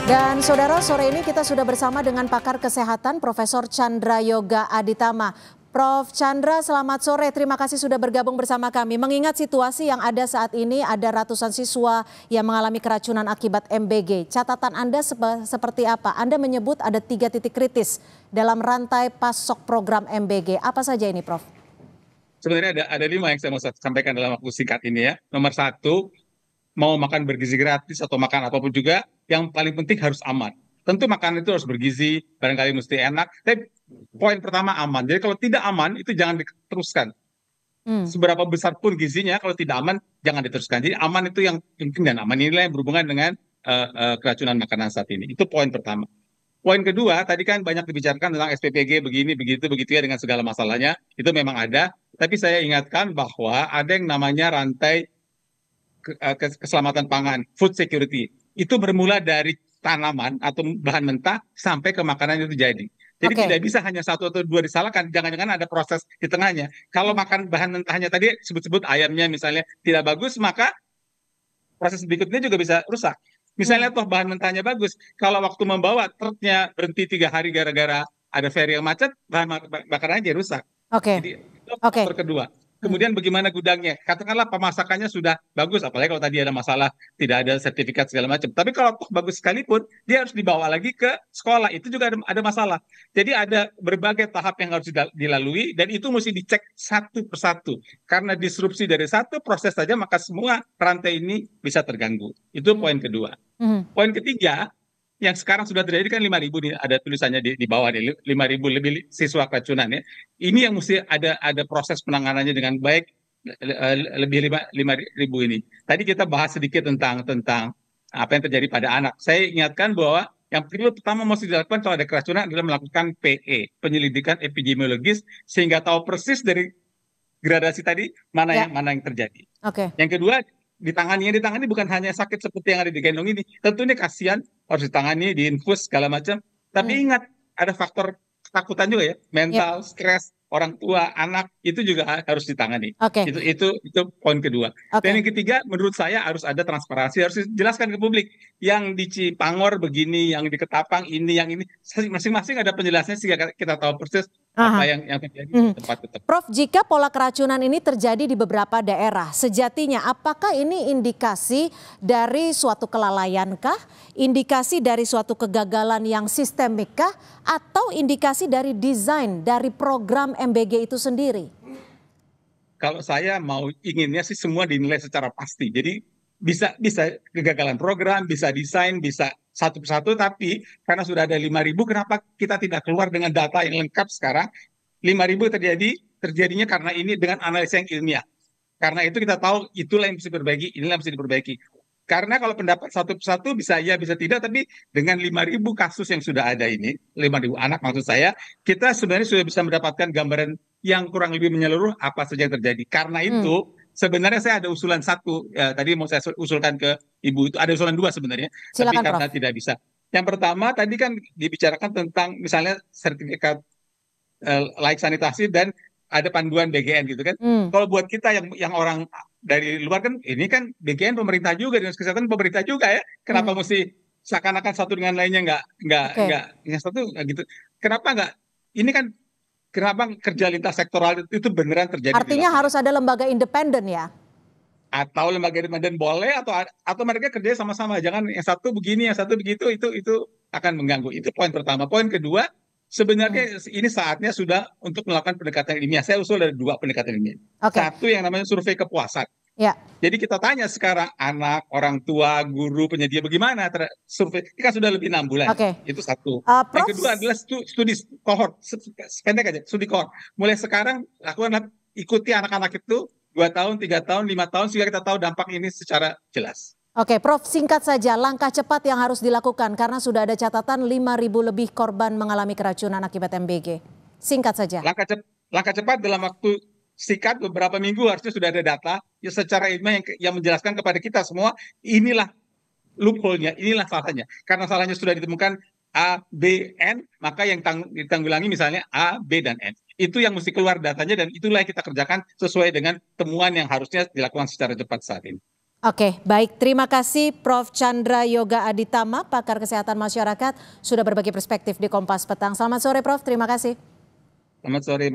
Dan saudara, sore ini kita sudah bersama dengan pakar kesehatan Profesor Chandra Yoga Aditama. Prof. Chandra, selamat sore. Terima kasih sudah bergabung bersama kami. Mengingat situasi yang ada saat ini, ada ratusan siswa yang mengalami keracunan akibat MBG. Catatan Anda seperti apa? Anda menyebut ada 3 titik kritis dalam rantai pasok program MBG. Apa saja ini, Prof? Sebenarnya ada 5 yang saya mau sampaikan dalam waktu singkat ini ya. Nomor 1, mau makan bergizi gratis atau makan apapun juga, yang paling penting harus aman. Tentu makanan itu harus bergizi, barangkali mesti enak. Tapi poin pertama aman. Jadi kalau tidak aman itu jangan diteruskan. Seberapa besar pun gizinya, kalau tidak aman jangan diteruskan. Jadi aman itu yang penting, dan aman inilah yang berhubungan dengan keracunan makanan saat ini. Itu poin pertama. Poin kedua, tadi kan banyak dibicarakan tentang SPPG begini, begitu ya dengan segala masalahnya. Itu memang ada. Tapi saya ingatkan bahwa ada yang namanya rantai keselamatan pangan, food security. Itu bermula dari tanaman atau bahan mentah sampai ke makanan itu jadi. Jadi tidak bisa hanya 1 atau 2 disalahkan, jangan-jangan ada proses di tengahnya. Kalau makan bahan mentahnya tadi sebut-sebut ayamnya misalnya tidak bagus, maka proses berikutnya juga bisa rusak. Misalnya toh bahan mentahnya bagus, kalau waktu membawa truknya berhenti 3 hari gara-gara ada ferry yang macet, bahan bakarannya jadi rusak. Jadi itu faktor kedua. Kemudian bagaimana gudangnya? Katakanlah pemasakannya sudah bagus, apalagi kalau tadi ada masalah tidak ada sertifikat segala macam. Tapi kalau toh bagus sekalipun, dia harus dibawa lagi ke sekolah. Itu juga ada masalah. Jadi ada berbagai tahap yang harus dilalui, dan itu mesti dicek satu persatu. Karena disrupsi dari satu proses saja, maka semua rantai ini bisa terganggu. Itu poin kedua. Poin ketiga, yang sekarang sudah terjadi kan 5.000 nih, ada tulisannya di bawah nih, 5.000 lebih siswa keracunan ya. Ini yang mesti ada proses penanganannya dengan baik, lebih 5.000 ini. Tadi kita bahas sedikit tentang apa yang terjadi pada anak. Saya ingatkan bahwa yang pertama mesti dilakukan kalau ada keracunan adalah melakukan PE, penyelidikan epidemiologis, sehingga tahu persis dari gradasi tadi mana yang terjadi. Yang kedua, ditangani bukan hanya sakit seperti yang ada di gendong ini. Tentunya kasihan, harus ditangani, diinfus segala macam. Tapi ingat, ada faktor ketakutan juga ya, mental, stres, orang tua, anak, itu juga harus ditangani. Itu poin kedua. Dan yang ketiga, menurut saya harus ada transparansi, harus dijelaskan ke publik. Yang di Cipangor begini, yang di Ketapang ini, yang ini, masing-masing ada penjelasannya sehingga kita tahu persis apa yang terjadi di tempat-tempat. Prof, jika pola keracunan ini terjadi di beberapa daerah, sejatinya apakah ini indikasi dari suatu kelalaiankah, indikasi dari suatu kegagalan yang sistemikkah, atau indikasi dari desain dari program MBG itu sendiri? Kalau saya inginnya sih semua dinilai secara pasti. Jadi bisa kegagalan program, bisa desain, bisa satu persatu, tapi karena sudah ada 5.000, kenapa kita tidak keluar dengan data yang lengkap sekarang? 5.000 terjadinya karena ini dengan analisa yang ilmiah. Karena itu kita tahu itulah yang bisa diperbaiki, inilah yang bisa diperbaiki. Karena kalau pendapat satu persatu bisa ya, bisa tidak, tapi dengan 5.000 kasus yang sudah ada ini, 5.000 anak maksud saya, kita sebenarnya sudah bisa mendapatkan gambaran yang kurang lebih menyeluruh apa saja yang terjadi. Karena itu sebenarnya saya ada usulan satu, tadi mau saya usulkan ke Ibu, itu ada usulan 2 sebenarnya. Silakan, tapi karena Prof. tidak bisa. Yang pertama tadi kan dibicarakan tentang misalnya sertifikat layak sanitasi dan ada panduan BGN gitu kan. Kalau buat kita yang orang dari luar kan, ini kan BGN pemerintah juga, dinas kesehatan pemerintah juga ya. Kenapa mesti seakan-akan satu dengan lainnya nggak yang satu gitu? Kenapa nggak? Ini kan kenapa kerja lintas sektoral itu beneran terjadi? Artinya harus ada lembaga independen ya? Atau lembaga independen boleh, atau mereka kerja sama-sama. Jangan yang satu begini, yang satu begitu, itu akan mengganggu. Itu poin pertama. Poin kedua, sebenarnya ini saatnya sudah untuk melakukan pendekatan ilmiah. Saya usul ada 2 pendekatan ilmiah. Satu yang namanya survei kepuasan. Jadi kita tanya sekarang anak, orang tua, guru, penyedia bagaimana survei. Ini kan sudah lebih 6 bulan. Itu satu. Yang kedua adalah studi kohort, pendek aja, studi kohort. Mulai sekarang lakukan, ikuti anak-anak itu 2 tahun, 3 tahun, 5 tahun, sehingga kita tahu dampak ini secara jelas. Prof, singkat saja langkah cepat yang harus dilakukan karena sudah ada catatan 5.000 lebih korban mengalami keracunan akibat MBG. Singkat saja. Langkah cepat dalam waktu singkat, beberapa minggu harusnya sudah ada data ya secara ilmiah yang menjelaskan kepada kita semua, inilah loophole-nya, inilah salahnya. Karena salahnya sudah ditemukan A, B, N, maka yang ditanggulangi misalnya A, B, dan N. Itu yang mesti keluar datanya, dan itulah yang kita kerjakan sesuai dengan temuan yang harusnya dilakukan secara cepat saat ini. Oke, baik. Terima kasih Prof. Chandra Yoga Aditama, pakar kesehatan masyarakat, sudah berbagi perspektif di Kompas Petang. Selamat sore Prof, terima kasih. Selamat sore.